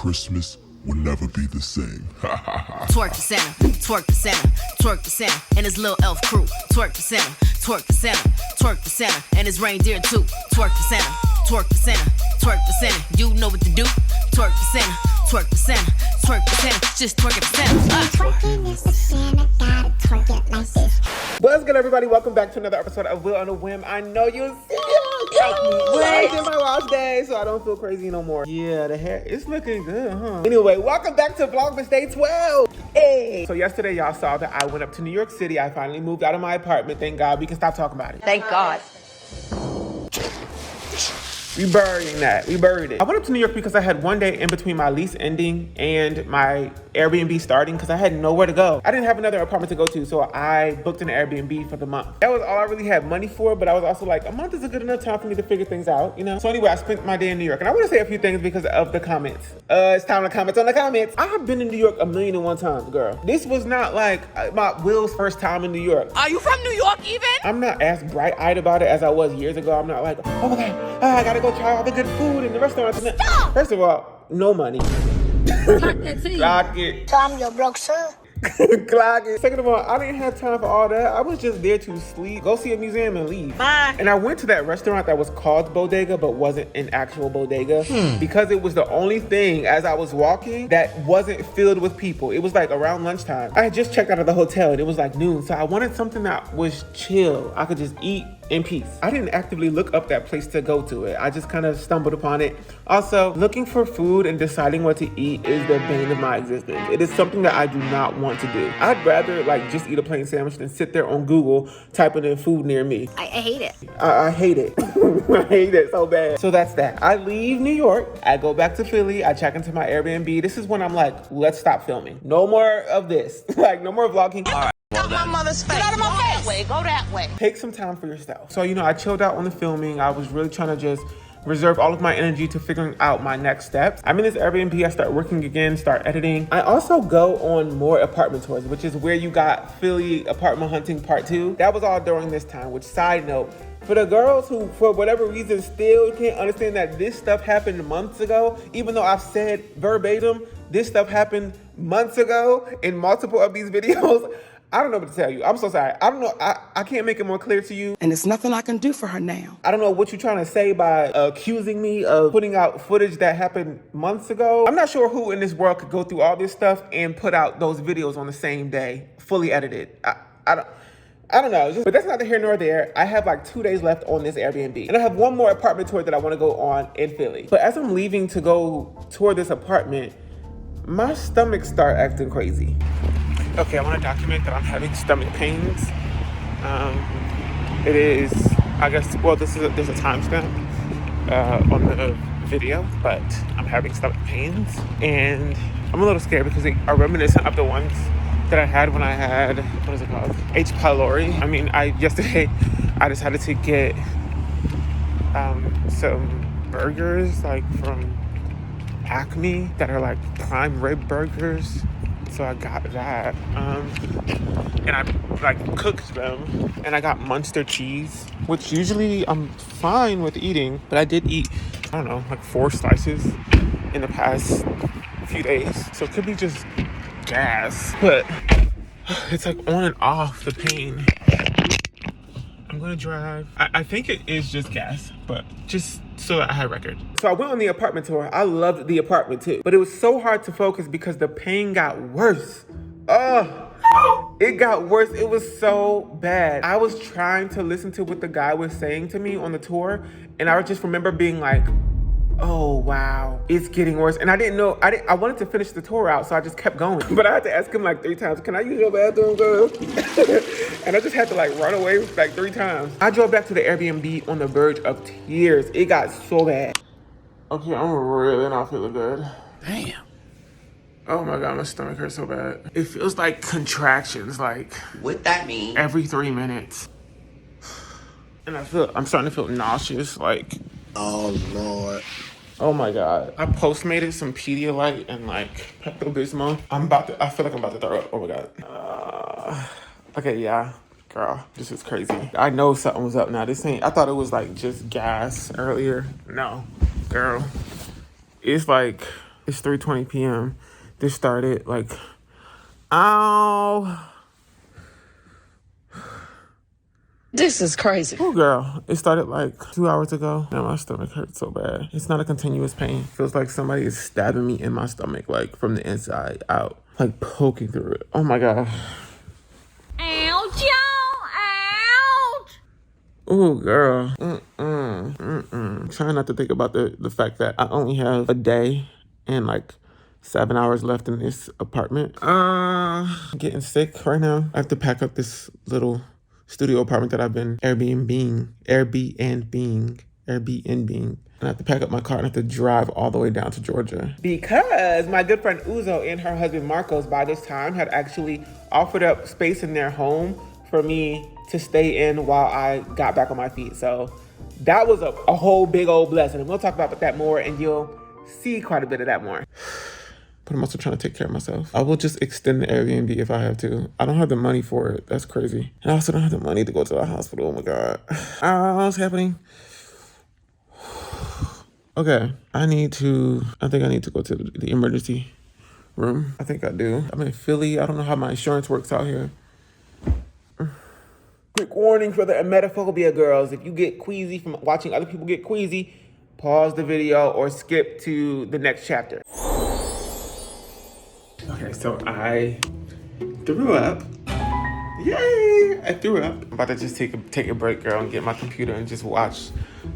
Christmas will never be the same. Twerk the center, twerk the center, twerk the center, and his little elf crew. Twerk the center, twerk the center, twerk the center, and his reindeer too. Twerk the center, twerk the center, twerk the center. You know what to do. Twerk the center, twerk the center, twerk the center. Just twerk the center. Twerking is the center, gotta twerk it like this. What's good, everybody? Welcome back to another episode of WillOnAWhim. I know you see it. Wait, in my wash day, so I don't feel crazy no more. Yeah, the hair is looking good, huh? Anyway, welcome back to Vlogmas Day 12. Hey. So yesterday, y'all saw that I went up to New York City. I finally moved out of my apartment. Thank God. We can stop talking about it. Thank God. We burying that. We buried it. I went up to New York because I had one day in between my lease ending and my Airbnb starting because I had nowhere to go. I didn't have another apartment to go to, so I booked an Airbnb for the month. That was all I really had money for, but I was also like, a month is a good enough time for me to figure things out, you know? So anyway, I spent my day in New York, and I want to say a few things because of the comments. It's time to comment on the comments. I have been in New York 1,000,001 times, girl. This was not like my Will's first time in New York. Are you from New York even? I'm not as bright-eyed about it as I was years ago. I'm not like, oh my God, I gotta go try all the good food in the restaurants. Stop! First of all, no money. Clock it. So I'm your broke son. Clock it. Second of all, I didn't have time for all that. I was just there to sleep, go see a museum, and leave. Bye. And I went to that restaurant that was called Bodega, but wasn't an actual bodega because it was the only thing as I was walking that wasn't filled with people. It was like around lunchtime. I had just checked out of the hotel and it was like noon, so I wanted something that was chill. I could just eat in peace. I didn't actively look up that place to go to it. I just kind of stumbled upon it. Also, looking for food and deciding what to eat is the bane of my existence. It is something that I do not want to do. I'd rather like just eat a plain sandwich than sit there on Google typing in food near me. I hate it. I hate it. I hate it so bad. So that's that. I leave New York. I go back to Philly. I check into my Airbnb. This is when I'm like, let's stop filming. No more of this. Like, no more vlogging. All right. Well, my mother's face. Get out of my face. Go that way. Take some time for yourself. So, you know, I chilled out on the filming. I was really trying to just reserve all of my energy to figuring out my next steps. I'm in this Airbnb. I start working again, start editing. I also go on more apartment tours, which is where you got Philly apartment hunting part 2. That was all during this time, which, side note, for the girls who, for whatever reason, still can't understand that this stuff happened months ago, even though I've said verbatim, this stuff happened months ago in multiple of these videos, I don't know what to tell you. I'm so sorry. I don't know. I can't make it more clear to you. And there's nothing I can do for her now. I don't know what you're trying to say by accusing me of putting out footage that happened months ago. I'm not sure who in this world could go through all this stuff and put out those videos on the same day, fully edited. I don't know, but that's neither here nor there. I have like 2 days left on this Airbnb. And I have one more apartment tour that I want to go on in Philly. But as I'm leaving to go tour this apartment, my stomach started acting crazy. Okay, I want to document that I'm having stomach pains. It is, I guess, well, there's a timestamp on the video, but I'm having stomach pains. And I'm a little scared because they are reminiscent of the ones that I had when I had, what is it called? H. pylori. I mean, yesterday I decided to get some burgers like from Acme that are like prime rib burgers. So I got that, and I like cooked them, and I got Munster cheese, which usually I'm fine with eating, but I did eat, I don't know, like 4 slices in the past few days. So it could be just gas, but it's like on and off, the pain. I'm gonna drive. I think it is just gas, but just so that I have record. So I went on the apartment tour. I loved the apartment too, but it was so hard to focus because the pain got worse. It got worse. It was so bad. I was trying to listen to what the guy was saying to me on the tour, and I just remember being like, oh wow, it's getting worse. And I didn't know, I wanted to finish the tour out, so I just kept going. But I had to ask him like 3 times, can I use your bathroom, girl? And I just had to like run away like 3 times. I drove back to the Airbnb on the verge of tears. It got so bad. Okay, I'm really not feeling good. Damn. Oh my God, my stomach hurts so bad. It feels like contractions, like what that mean? every 3 minutes. And I'm starting to feel nauseous, like, Oh, Lord. oh my God. I Postmated some Pedialyte and like Pepto-Bismol. I feel like I'm about to throw up. Oh my God. Okay, yeah. Girl, this is crazy. I know something was up now. I thought it was like just gas earlier. No, girl. It's like It's 3:20 p.m. This started like, ow. This is crazy. Oh, girl. It started like 2 hours ago. Now my stomach hurts so bad. It's not a continuous pain. It feels like somebody is stabbing me in my stomach, like from the inside out, like poking through it. Oh my God. Ouch, y'all. Ouch. Oh, girl. Trying not to think about the fact that I only have a day and like 7 hours left in this apartment. I'm getting sick right now. I have to pack up this little studio apartment that I've been Airbnb-ing. And I have to pack up my car and I have to drive all the way down to Georgia. Because my good friend Uzo and her husband Marcos by this time had actually offered up space in their home for me to stay in while I got back on my feet. So that was a whole big old blessing. And we'll talk about that more and you'll see quite a bit of that more. But I'm also trying to take care of myself. I will just extend the Airbnb if I have to. I don't have the money for it. That's crazy. And I also don't have the money to go to the hospital. Oh my God. What's happening? Okay. I think I need to go to the emergency room. I think I do. I'm in Philly. I don't know how my insurance works out here. Quick warning for the emetophobia girls. If you get queasy from watching other people get queasy, pause the video or skip to the next chapter. Okay, so I threw up. Yay! I threw up. I'm about to just take a break, girl, and get my computer and just watch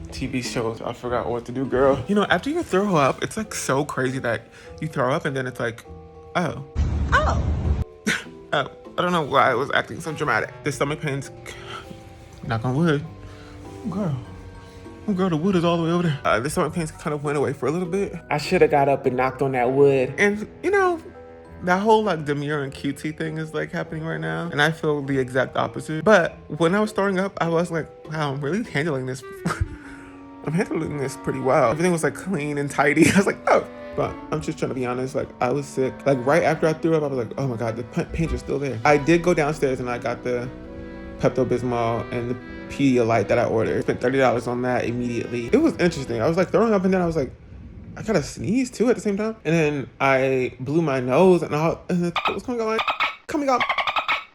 TV shows. I forgot what to do, girl. You know, after you throw up, it's like so crazy that you throw up and then it's like, oh. Oh. Oh. I don't know why I was acting so dramatic. The stomach pains, knock on wood. Girl, the wood is all the way over there. The stomach pains kind of went away for a little bit. I should have got up and knocked on that wood. And, you know, that whole like demure and cutesy thing is like happening right now. And I feel the exact opposite. But when I was throwing up, I was like, wow, I'm really handling this. I'm handling this pretty well. Everything was like clean and tidy. I was like, oh. But I'm just trying to be honest, like I was sick. Like right after I threw up, I was like, oh my God, the pains are still there. I did go downstairs and I got the Pepto-Bismol and the Pedialyte that I ordered. Spent $30 on that immediately. It was interesting. I was like throwing up and then I was like, I gotta sneeze too at the same time. And then I blew my nose and it was coming out.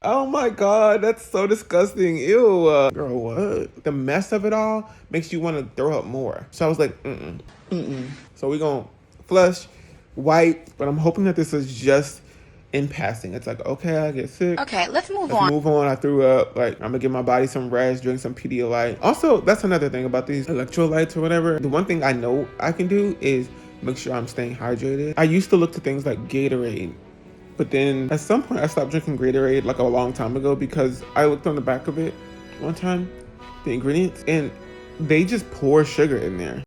Oh my God, that's so disgusting. Ew. Girl, what? The mess of it all makes you want to throw up more. So I was like, So we gonna flush, wipe, but I'm hoping that this is just in passing. It's like, okay, I get sick. Okay, let's move on. I threw up. Like, I'm gonna give my body some rest, drink some Pedialyte. Also, that's another thing about these electrolytes or whatever. The one thing I know I can do is make sure I'm staying hydrated. I used to look to things like Gatorade, but then at some point I stopped drinking Gatorade like a long time ago because I looked on the back of it one time, the ingredients, and they just pour sugar in there.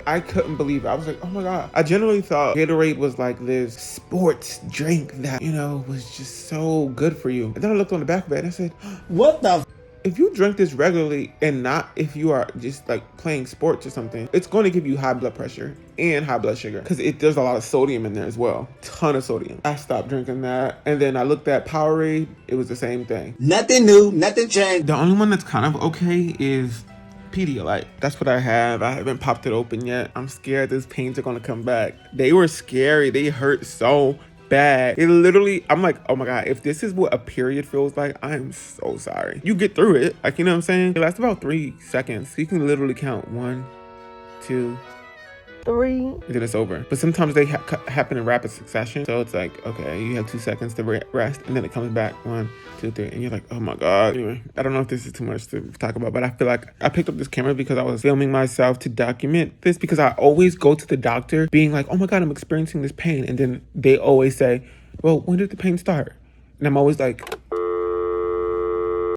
I couldn't believe it. I was like, oh my God. I generally thought Gatorade was like this sports drink that, you know, was just so good for you. And then I looked on the back of it and I said, what the? If you drink this regularly and not if you are just like playing sports or something, it's going to give you high blood pressure and high blood sugar because there's a lot of sodium in there as well. Ton of sodium. I stopped drinking that. And then I looked at Powerade. It was the same thing. Nothing new, nothing changed. The only one that's kind of okay is Pedialyte. That's what I have. I haven't popped it open yet. I'm scared these pains are gonna come back. They were scary. They hurt so bad. It literally, I'm like, oh my God, if this is what a period feels like, I am so sorry. You get through it. Like, you know what I'm saying? It lasts about 3 seconds. So you can literally count 1, 2, 3, and then it's over. But sometimes they happen in rapid succession. So it's like, okay, you have 2 seconds to rest, and then it comes back 1, 2, 3, and you're like, oh my God. Anyway, I don't know if this is too much to talk about, but I feel like I picked up this camera because I was filming myself to document this because I always go to the doctor being like, oh my God, I'm experiencing this pain. And then they always say, well, when did the pain start? And I'm always like,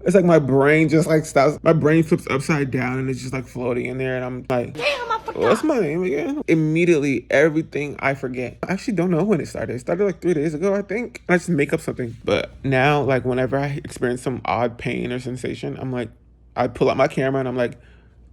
it's like my brain just like stops. My brain flips upside down and it's just like floating in there. And I'm like, damn, I forgot. What's my name again? Immediately, everything I forget. I actually don't know when it started. It started like 3 days ago, I think. I just make up something. But now, like whenever I experience some odd pain or sensation, I'm like, I pull out my camera and I'm like,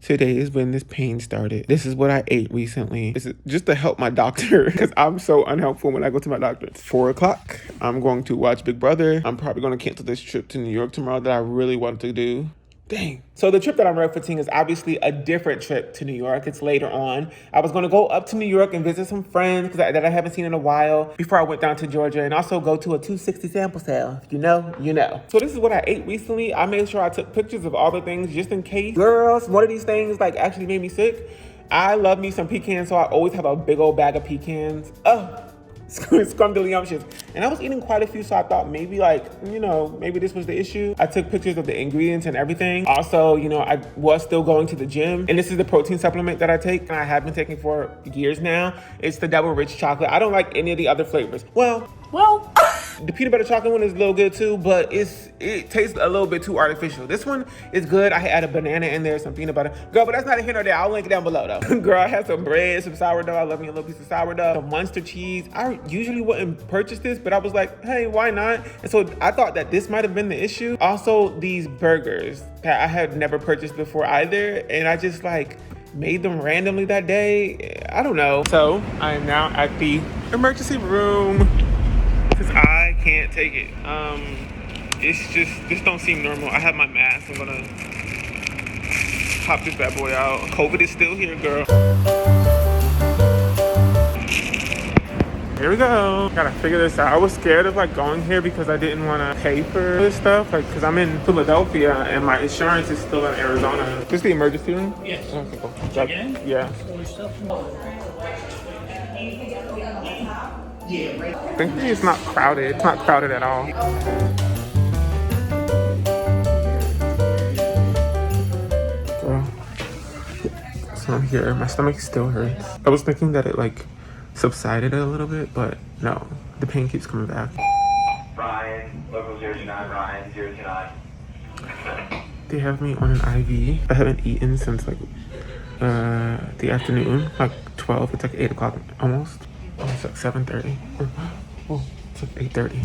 today is when this pain started. This is what I ate recently. This is just to help my doctor because I'm so unhelpful when I go to my doctor. It's 4 o'clock. I'm going to watch Big Brother. I'm probably going to cancel this trip to New York tomorrow that I really wanted to do. Dang. So the trip that I'm referencing is obviously a different trip to New York. It's later on. I was going to go up to New York and visit some friends that I haven't seen in a while before I went down to Georgia, and also go to a 260 sample sale. If you know, you know. So this is what I ate recently. I made sure I took pictures of all the things just in case. Girls, one of these things like actually made me sick. I love me some pecans, so I always have a big old bag of pecans. Oh. Scrumdiddlyumptious. And I was eating quite a few, so I thought maybe like, you know, maybe this was the issue. I took pictures of the ingredients and everything. Also, you know, I was still going to the gym, and this is the protein supplement that I take, and I have been taking for years now. It's the double rich chocolate. I don't like any of the other flavors. Well, the peanut butter chocolate one is a little good too, but it tastes a little bit too artificial. This one is good. I had a banana in there, some peanut butter. Girl, but that's not a here nor there. I'll link it down below though. Girl, I had some bread, some sourdough. I love me a little piece of sourdough. Some Munster cheese. I usually wouldn't purchase this, but I was like, hey, why not? And so I thought that this might have been the issue. Also, these burgers that I had never purchased before either, and I just like made them randomly that day. I don't know. So I am now at the emergency room, because I can't take it. It's just, this don't seem normal. I have my mask. I'm gonna pop this bad boy out. COVID is still here, girl. Here we go. Gotta figure this out. I was scared of like going here because I didn't want to pay for this stuff. Like, cause I'm in Philadelphia and my insurance is still in Arizona. This is the emergency room? Yes. Okay, cool. Yeah. Thankfully it's not crowded. It's not crowded at all. Girl. So I'm here. My stomach still hurts. I was thinking that it like subsided a little bit, but no. The pain keeps coming back. Ryan, local 029, Ryan, 029. They have me on an IV. I haven't eaten since like the afternoon, like 12. It's like 8 o'clock almost. Oh, it's like 7:30. Oh, it's like 8:30.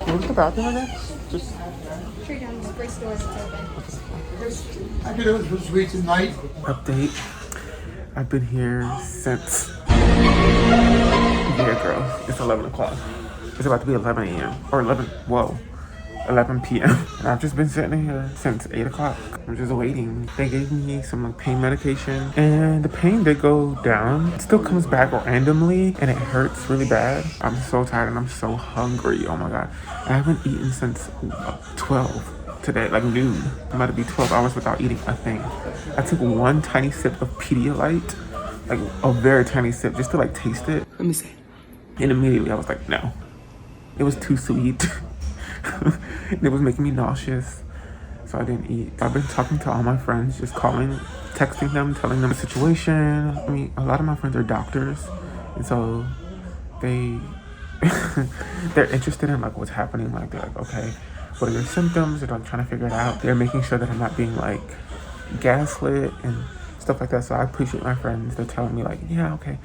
Where's the bathroom again? Just Straight down the first door is open. I could have was wait tonight. update. I've been here since. Yeah, girl. It's 11 o'clock. It's about to be 11 a.m. or 11 p.m. And I've just been sitting here since 8 o'clock. I'm just waiting. They gave me some like pain medication, and the pain did go down. It still comes back randomly, and it hurts really bad. I'm so tired and I'm so hungry. Oh my God. I haven't eaten since 12 today, like noon. I'm about to be 12 hours without eating a thing. I took one tiny sip of Pedialyte, like a very tiny sip, just to like taste it. Let me see. And immediately I was like, no. It was too sweet. It was making me nauseous, so I didn't eat. I've been talking to all my friends, just calling, texting them, telling them the situation. I mean, a lot of my friends are doctors, and so they're interested in like what's happening. Like they're like, okay, what are your symptoms? They're like trying to figure it out. They're making sure that I'm not being like gaslit and stuff like that. So I appreciate my friends. They're telling me like, yeah, okay,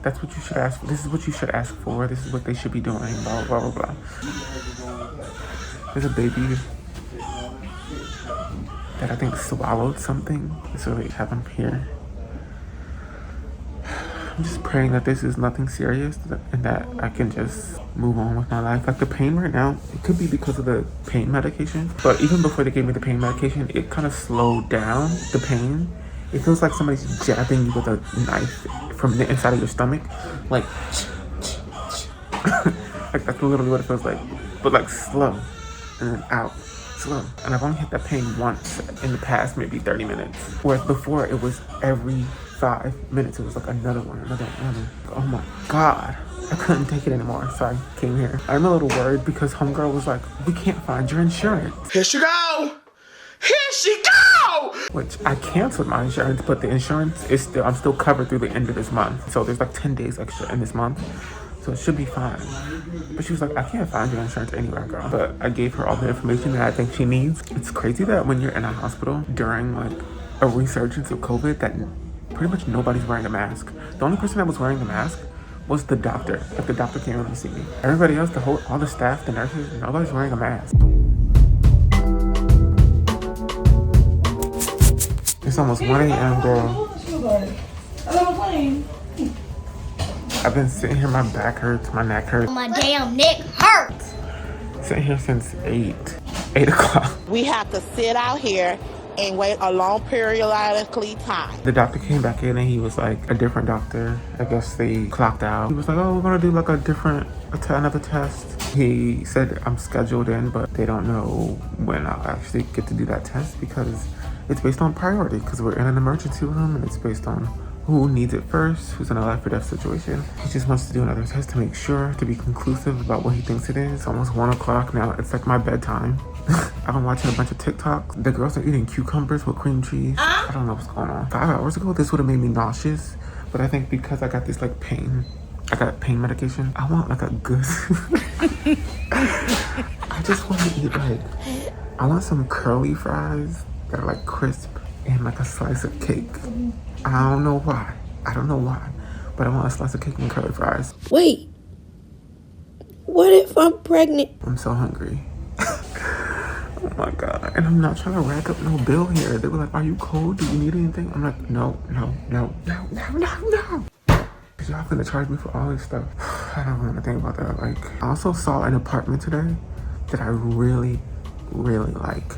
that's what you should ask for. This is what you should ask for. This is what they should be doing. Blah blah blah blah. There's a baby that I think swallowed something. So they have him here. I'm just praying that this is nothing serious and that I can just move on with my life. Like the pain right now, it could be because of the pain medication. But even before they gave me the pain medication, it kind of slowed down the pain. It feels like somebody's jabbing you with a knife from the inside of your stomach. Like, like that's literally what it feels like. But like slow. And then out, slow. And I've only hit that pain once in the past maybe 30 minutes. Whereas before it was every 5 minutes, it was like another one. Oh my God, I couldn't take it anymore, so I came here. I'm a little worried because homegirl was like, we can't find your insurance. Here she go! Here she go! Which I canceled my insurance, but the insurance is still, I'm still covered through the end of this month. So there's like 10 days extra in this month. So it should be fine. But she was like, I can't find your insurance anywhere, girl. But I gave her all the information that I think she needs. It's crazy that when you're in a hospital during like a resurgence of COVID, that pretty much nobody's wearing a mask. The only person that was wearing the mask was the doctor. Like the doctor came over to see me. Everybody else, all the staff, the nurses, nobody's wearing a mask. It's almost 1 a.m., girl. I've been sitting here, my back hurts, my neck hurts. My damn neck hurts. Sitting here since 8 o'clock. We have to sit out here and wait a long periodically time. The doctor came back in and he was like, a different doctor. I guess they clocked out. He was like, oh, we're gonna do like another test. He said I'm scheduled in, but they don't know when I'll actually get to do that test because it's based on priority, because we're in an emergency room and it's based on who needs it first, who's in a life or death situation. He just wants to do another test to make sure, to be conclusive about what he thinks it is. It's almost 1 o'clock now. It's like my bedtime. I've been watching a bunch of TikToks. The girls are eating cucumbers with cream cheese. I don't know what's going on. 5 hours ago, this would have made me nauseous. But I think because I got this like pain medication, I want like a good... I just want to eat like... I want some curly fries that are like crisp and like a slice of cake. I don't know why. But I want a slice of cake and curly fries. Wait. What if I'm pregnant? I'm so hungry. Oh my God. And I'm not trying to rack up no bill here. They were like, are you cold? Do you need anything? I'm like, no. Cause y'all finna charge me for all this stuff. I don't want to think about that. Like, I also saw an apartment today that I really like.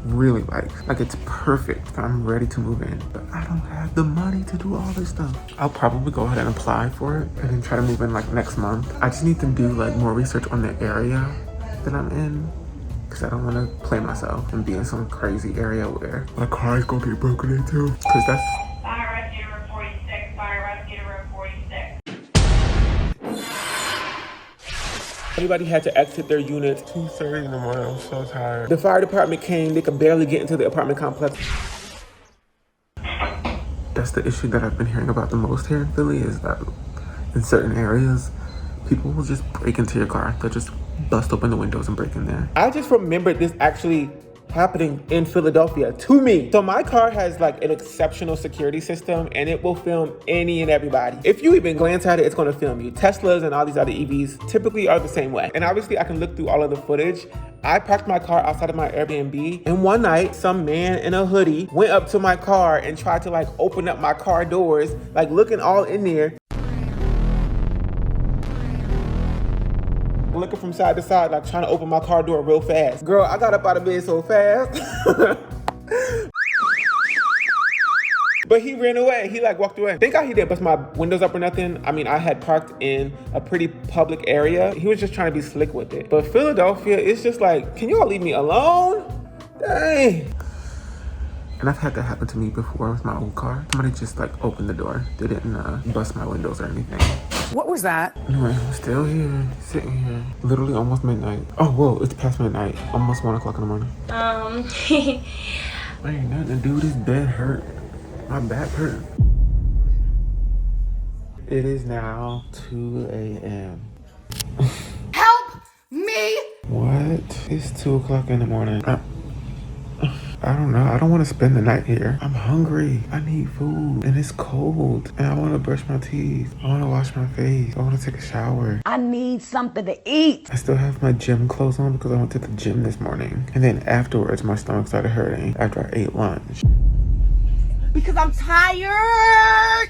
Like it's perfect. I'm ready to move in, but I don't have the money to do all this stuff. I'll probably go ahead and apply for it and then try to move in like next month. I just need to do like more research on the area that I'm in, because I don't want to play myself and be in some crazy area where my car is gonna get broken into, because that's... Fire rescue room 46, fire rescue room 46. Everybody had to exit their units. 2:30 in the morning, I'm so tired. The fire department came, they could barely get into the apartment complex. That's the issue that I've been hearing about the most here in Philly, is that in certain areas, people will just break into your car. They'll just bust open the windows and break in there. I just remembered this actually happening in Philadelphia to me. So my car has like an exceptional security system, and it will film any and everybody. If you even glance at it, it's gonna film you. Teslas and all these other EVs typically are the same way. And obviously I can look through all of the footage. I parked my car outside of my Airbnb, and one night some man in a hoodie went up to my car and tried to like open up my car doors, like looking all in there, looking from side to side, like trying to open my car door real fast. Girl, I got up out of bed so fast. But he ran away. He like walked away. Thank God he didn't bust my windows up or nothing. I mean, I had parked in a pretty public area. He was just trying to be slick with it. But Philadelphia, it's just like, can y'all leave me alone? Dang. And I've had that happen to me before with my old car. Somebody just like opened the door. They didn't bust my windows or anything. What was that? Anyway, I'm still here, sitting here. Literally almost midnight. Oh, whoa, it's past midnight. Almost 1 o'clock in the morning. Ain't nothing to do, this bed hurt. My back hurt. It is now 2 a.m. Help me! What? It's 2 o'clock in the morning. I don't know. I don't want to spend the night here. I'm hungry. I need food. And it's cold. And I want to brush my teeth. I want to wash my face. I want to take a shower. I need something to eat. I still have my gym clothes on because I went to the gym this morning. And then afterwards, my stomach started hurting after I ate lunch. Because I'm tired.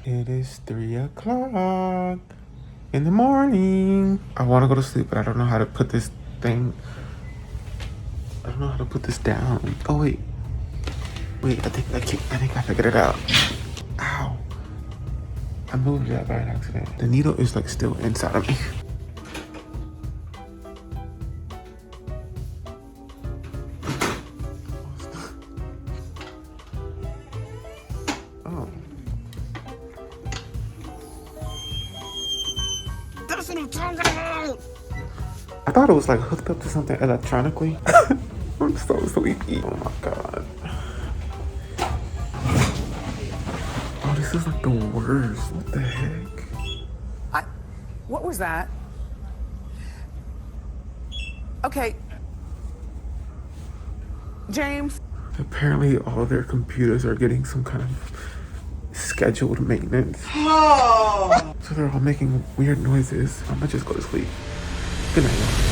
It is 3 o'clock in the morning. I want to go to sleep, but I don't know how to put this thing... I don't know how to put this down. Oh, wait. Wait, I think I figured it out. Ow. I moved that by an accident. The needle is like still inside of me. Oh. That's what I'm talking about! I thought it was like hooked up to something electronically. I'm so sleepy. Oh my God. Oh, this is like the worst. What the heck? What was that? Okay. James? Apparently all their computers are getting some kind of scheduled maintenance. So they're all making weird noises. I'm gonna just go to sleep. Good night.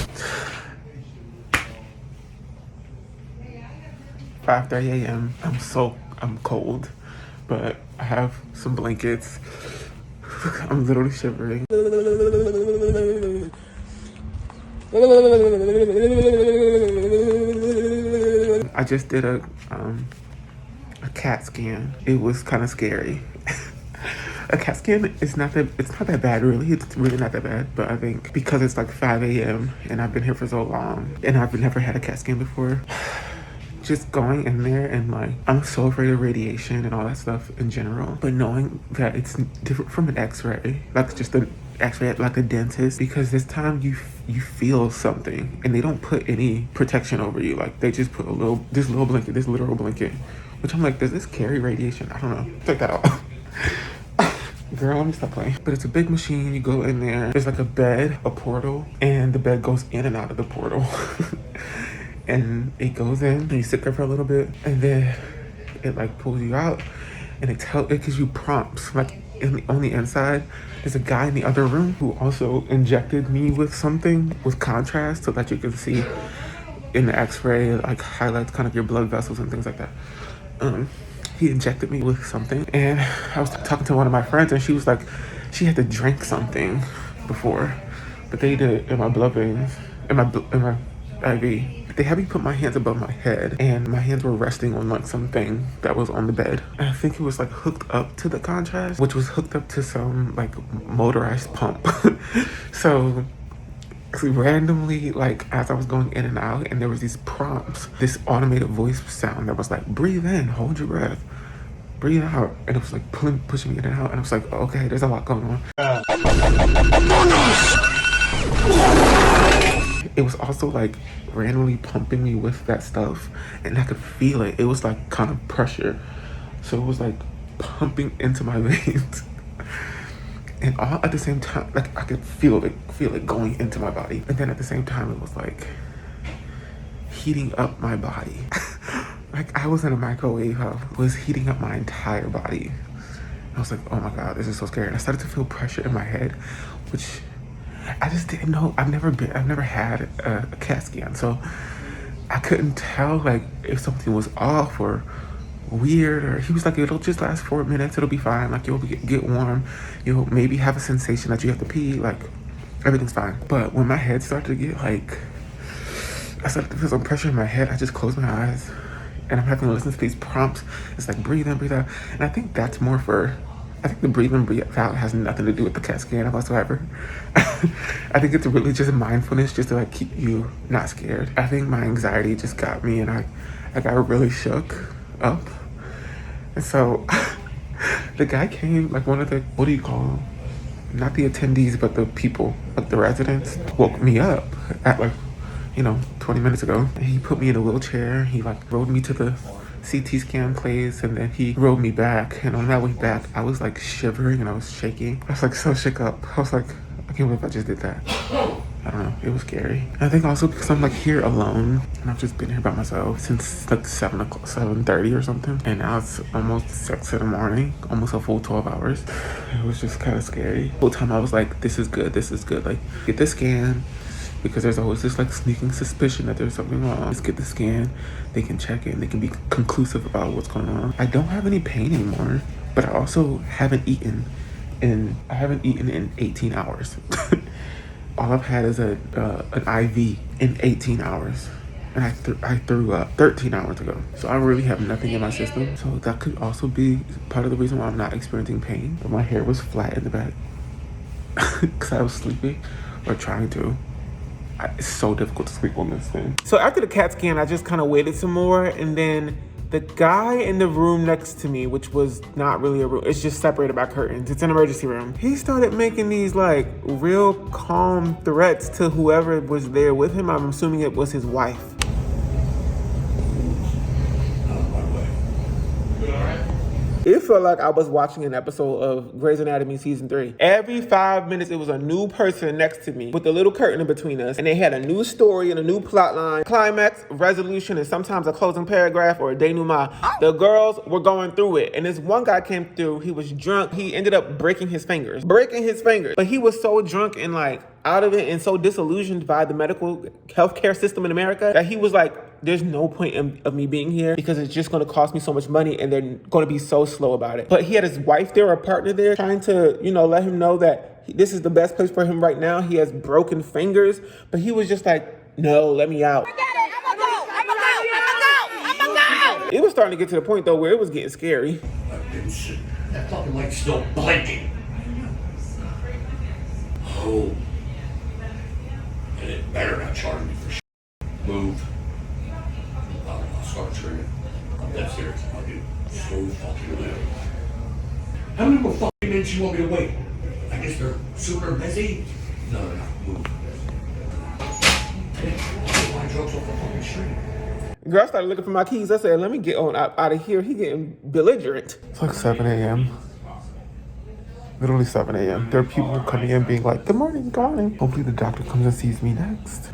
5:30 a.m. I'm cold, but I have some blankets, I'm literally shivering. I just did a CAT scan. It was kind of scary. A CAT scan is not that bad really. It's really not that bad. But I think because it's like 5 a.m. and I've been here for so long and I've never had a CAT scan before, just going in there and like, I'm so afraid of radiation and all that stuff in general. But knowing that it's different from an x-ray, like just an x-ray at like a dentist, because this time you feel something and they don't put any protection over you. Like they just put this literal blanket, which I'm like, does this carry radiation? I don't know. Check that out. Girl, let me stop playing. But it's a big machine. You go in there. There's like a bed, a portal, and the bed goes in and out of the portal. And it goes in, and you sit there for a little bit, and then it like pulls you out, and it gives you prompts. Like on the inside, there's a guy in the other room who also injected me with something with contrast so that you can see in the x-ray, like highlights kind of your blood vessels and things like that. He injected me with something, and I was talking to one of my friends, and she was like, she had to drink something before, but they did it in my blood veins, in my IV. They had me put my hands above my head, and my hands were resting on like something that was on the bed. And I think it was like hooked up to the contrast, which was hooked up to some like motorized pump. So randomly, like as I was going in and out, and there was these prompts, this automated voice sound that was like, breathe in, hold your breath, breathe out, and it was like pushing me in and out, and I was like, oh, okay, there's a lot going on. It was also like randomly pumping me with that stuff, and I could feel it. It was like kind of pressure, so it was like pumping into my veins. And all at the same time, like I could feel it going into my body. And then at the same time, it was like heating up my body. Like I was in a microwave, I was heating up my entire body. I was like, oh my God, this is so scary. And I started to feel pressure in my head, which I just didn't know. I've never had a CAT scan. So I couldn't tell like if something was off or weird, or he was like, it'll just last 4 minutes, it'll be fine, like you'll get warm, you'll maybe have a sensation that you have to pee, like everything's fine. But when my head started to get like, I started to feel some pressure in my head, I just closed my eyes and I'm having to listen to these prompts. It's like breathe in, breathe out, and I think that's more for, I think the breathe in, breathe out has nothing to do with the CAT scan whatsoever. I think it's really just mindfulness, just to like keep you not scared. I think my anxiety just got me, and I got really shook up. And so the guy came, like one of the, what do you call them? Not the attendees, but the people, like the residents, woke me up at like, 20 minutes ago. And he put me in a wheelchair. He like rode me to the CT scan place, and then he rode me back. And on that way back, I was like shivering and I was shaking. I was like so shook up. I was like, I can't believe I just did that. I don't know, it was scary. I think also because I'm like here alone, and I've just been here by myself since like 7:30 or something, and now it's almost 6 in the morning, almost a full 12 hours. It was just kind of scary. The whole time I was like, this is good, like get the scan, because there's always this like sneaking suspicion that there's something wrong. Just get the scan, they can check it, and they can be conclusive about what's going on. I don't have any pain anymore, but I also haven't eaten in 18 hours. All I've had is an IV in 18 hours. And I threw up 13 hours ago. So I really have nothing in my system. So that could also be part of the reason why I'm not experiencing pain. But my hair was flat in the back because I was sleeping or trying to. It's so difficult to sleep on this thing. So after the CAT scan, I just kind of waited some more, and then the guy in the room next to me, which was not really a room, it's just separated by curtains, it's an emergency room, he started making these like real calm threats to whoever was there with him. I'm assuming it was his wife. It felt like I was watching an episode of Grey's Anatomy season 3. Every 5 minutes, it was a new person next to me with a little curtain in between us. And they had a new story and a new plot line, climax, resolution, and sometimes a closing paragraph or a denouement. The girls were going through it. And this one guy came through, he was drunk. He ended up breaking his fingers. But he was so drunk and like out of it and so disillusioned by the medical healthcare system in America that he was like there's no point of me being here because it's just going to cost me so much money and they're going to be so slow about it. But he had his wife there, a partner there, trying to, you know, let him know that this is the best place for him right now. He has broken fingers, but he was just like, no, let me out. It was starting to get to the point though where it was getting scary. That fucking light's still blinking. Oh. And it better not charge me for shit. Move. I'll start screaming. I'm dead serious. I'll do so fucking loud. How many more fucking minutes you want me to wait? I guess they're super busy? No, they're not. Move. I'll buy drugs off the fucking street. Girl, I started looking for my keys. I said, let me get on out of here. He getting belligerent. It's like 7 a.m. Literally 7 a.m. There are people coming in being like, good morning, good morning. Hopefully the doctor comes and sees me next.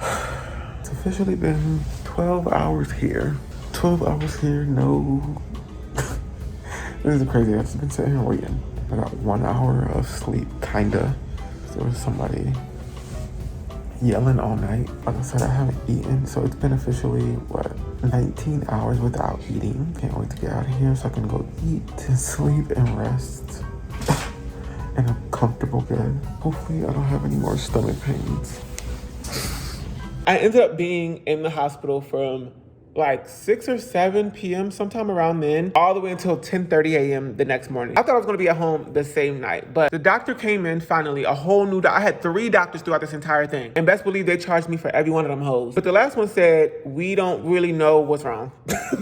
It's officially been 12 hours here. 12 hours here, no. This is crazy. I've just been sitting here waiting. I got 1 hour of sleep, kinda. There was somebody yelling all night. Like I said, I haven't eaten, so it's been officially, 19 hours without eating. Can't wait to get out of here so I can go eat and sleep and rest in a comfortable bed. Hopefully I don't have any more stomach pains. I ended up being in the hospital from like 6 or 7 p.m. sometime around then, all the way until 10:30 a.m. the next morning. I thought I was gonna be at home the same night, but the doctor came in finally, a whole new doctor. I had 3 doctors throughout this entire thing. And best believe they charged me for every one of them hoes. But the last one said, we don't really know what's wrong.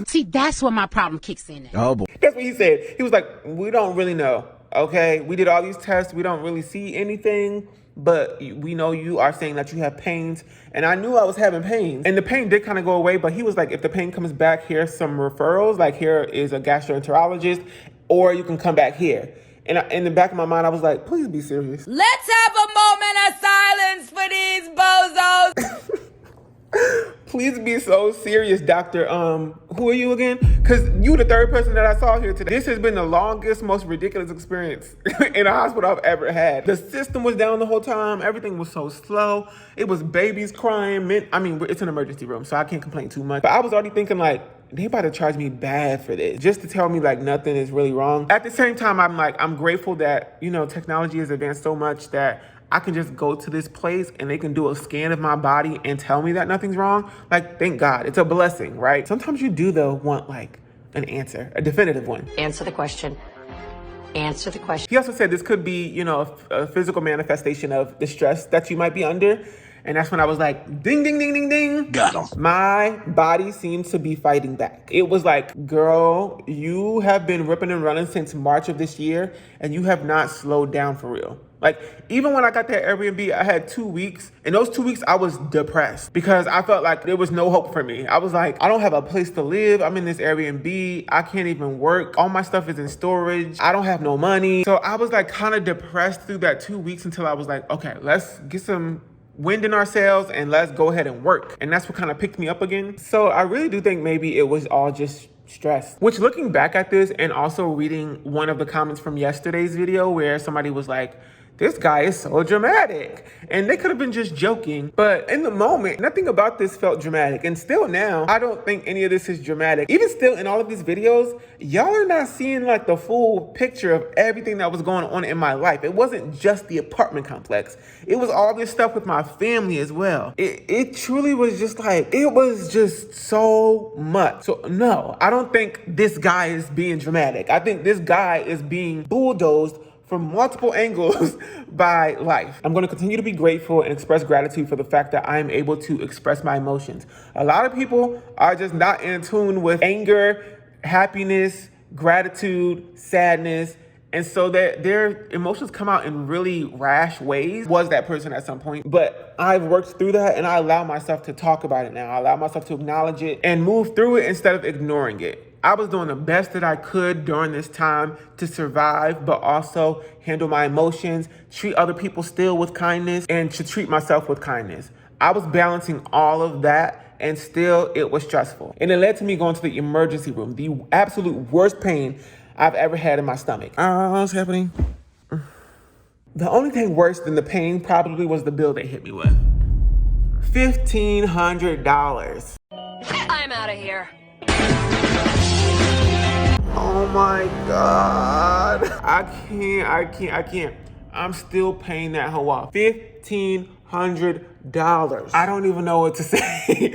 See, that's where my problem kicks in. Oh boy. That's what he said. He was like, we don't really know, okay? We did all these tests, we don't really see anything, but we know you are saying that you have pains. And I knew I was having pains. And the pain did kind of go away, but he was like, if the pain comes back, here's some referrals. Like, here is a gastroenterologist, or you can come back here. And in the back of my mind, I was like, please be serious. Let's have a moment of silence for these bozos. Please be so serious, doctor. Who are you again? Because you the third person that I saw here today. This has been the longest, most ridiculous experience in a hospital I've ever had. The system was down the whole time. Everything was so slow. It was babies crying. I mean, it's an emergency room, so I can't complain too much. But I was already thinking like, they about to charge me bad for this, just to tell me like nothing is really wrong. At the same time, I'm grateful that, you know, technology has advanced so much that I can just go to this place and they can do a scan of my body and tell me that nothing's wrong. Like, thank God, it's a blessing, right? Sometimes you do though want like an answer, a definitive one. Answer the question. Answer the question. He also said this could be, you know, a physical manifestation of the stress that you might be under. And that's when I was like, ding, ding, ding, ding, ding. Got him. My body seems to be fighting back. It was like, girl, you have been ripping and running since March of this year, and you have not slowed down for real. Like, even when I got that Airbnb, I had 2 weeks. In those 2 weeks, I was depressed because I felt like there was no hope for me. I was like, I don't have a place to live. I'm in this Airbnb. I can't even work. All my stuff is in storage. I don't have no money. So I was like kind of depressed through that 2 weeks until I was like, okay, let's get some wind in our sails and let's go ahead and work. And that's what kind of picked me up again. So I really do think maybe it was all just stress. Which, looking back at this and also reading one of the comments from yesterday's video where somebody was like, this guy is so dramatic. And they could have been just joking. But in the moment, nothing about this felt dramatic. And still now, I don't think any of this is dramatic. Even still, in all of these videos, y'all are not seeing like the full picture of everything that was going on in my life. It wasn't just the apartment complex. It was all this stuff with my family as well. It truly was just like, it was just so much. So no, I don't think this guy is being dramatic. I think this guy is being bulldozed from multiple angles by life. I'm gonna continue to be grateful and express gratitude for the fact that I am able to express my emotions. A lot of people are just not in tune with anger, happiness, gratitude, sadness, and so that their emotions come out in really rash ways. Was that person at some point, but I've worked through that and I allow myself to talk about it now. I allow myself to acknowledge it and move through it instead of ignoring it. I was doing the best that I could during this time to survive, but also handle my emotions, treat other people still with kindness, and to treat myself with kindness. I was balancing all of that, and still it was stressful. And it led to me going to the emergency room, the absolute worst pain I've ever had in my stomach. What's happening? The only thing worse than the pain probably was the bill they hit me with. $1,500. I'm out out of here. Oh my God. I can't. I'm still paying that hoe off. $1,500. I don't even know what to say.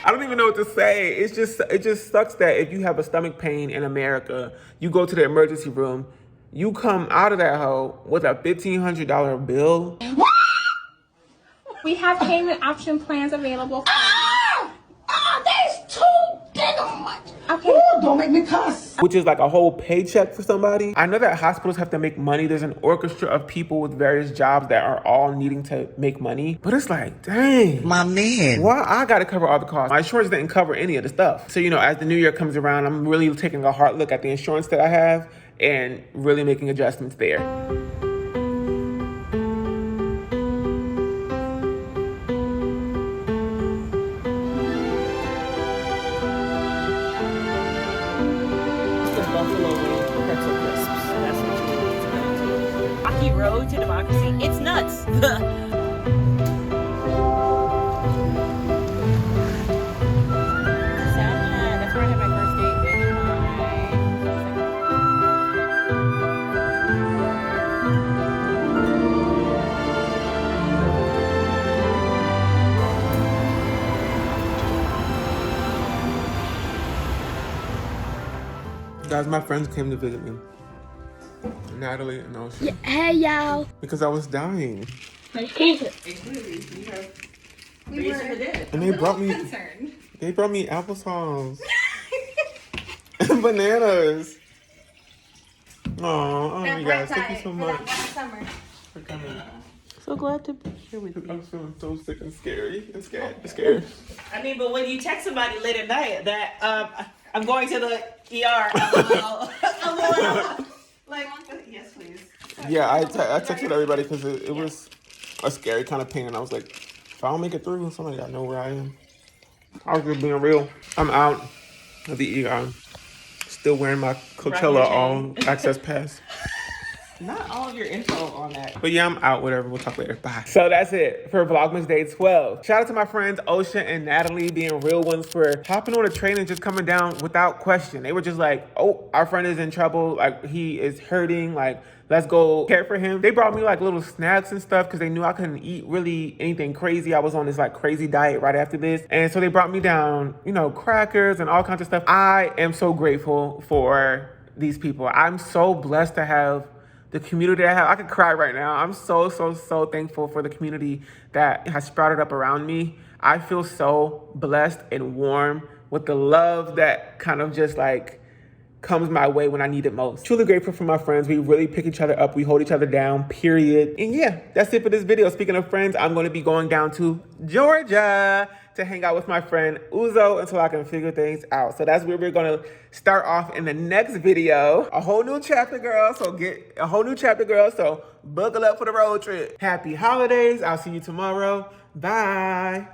I don't even know what to say. It just sucks that if you have a stomach pain in America, you go to the emergency room, you come out of that hoe with a $1,500 bill. We have payment option plans available for There's too big of much. Okay. Ooh, don't make me cuss. Which is like a whole paycheck for somebody. I know that hospitals have to make money. There's an orchestra of people with various jobs that are all needing to make money. But it's like, dang. My man. Why I gotta cover all the costs? My insurance didn't cover any of the stuff. So, you know, as the new year comes around, I'm really taking a hard look at the insurance that I have and really making adjustments there. Rocky road to democracy. It's nuts. That's where I had my first date with Guys, my friends came to visit me. Natalie and Ocean. Yeah, hey, y'all. Because I was dying. My favorite. And they brought me applesauce. And bananas. Oh, you guys, thank you so much for coming. So glad to be here with you. I'm feeling so sick and scary. I'm scared. I mean, but when you text somebody late at night that I'm going to the ER, like, yes, please. Yeah, I texted everybody because it was a scary kind of pain, and I was like, if I don't make it through, somebody gotta know where I am. I was just being real. I'm out of the ER. Still wearing my Coachella All Access Pass. Not all of your info on that. But yeah, I'm out, whatever. We'll talk later. Bye. So that's it for Vlogmas Day 12. Shout out to my friends Ocean and Natalie being real ones for hopping on a train and just coming down without question. They were just like, oh, our friend is in trouble. Like, he is hurting. Like, let's go care for him. They brought me like little snacks and stuff because they knew I couldn't eat really anything crazy. I was on this like crazy diet right after this. And so they brought me down, you know, crackers and all kinds of stuff. I am so grateful for these people. I'm so blessed to have the community I have. I could cry right now. I'm so thankful for the community that has sprouted up around me. I feel so blessed and warm with the love that kind of just like comes my way when I need it most. Truly grateful for my friends. We really pick each other up. We hold each other down, period. And yeah, that's it for this video. Speaking of friends, I'm going to be going down to Georgia to hang out with my friend Uzo until I can figure things out. So that's where we're going to start off in the next video. A whole new chapter, girl. So buckle up for the road trip. Happy holidays. I'll see you tomorrow. Bye.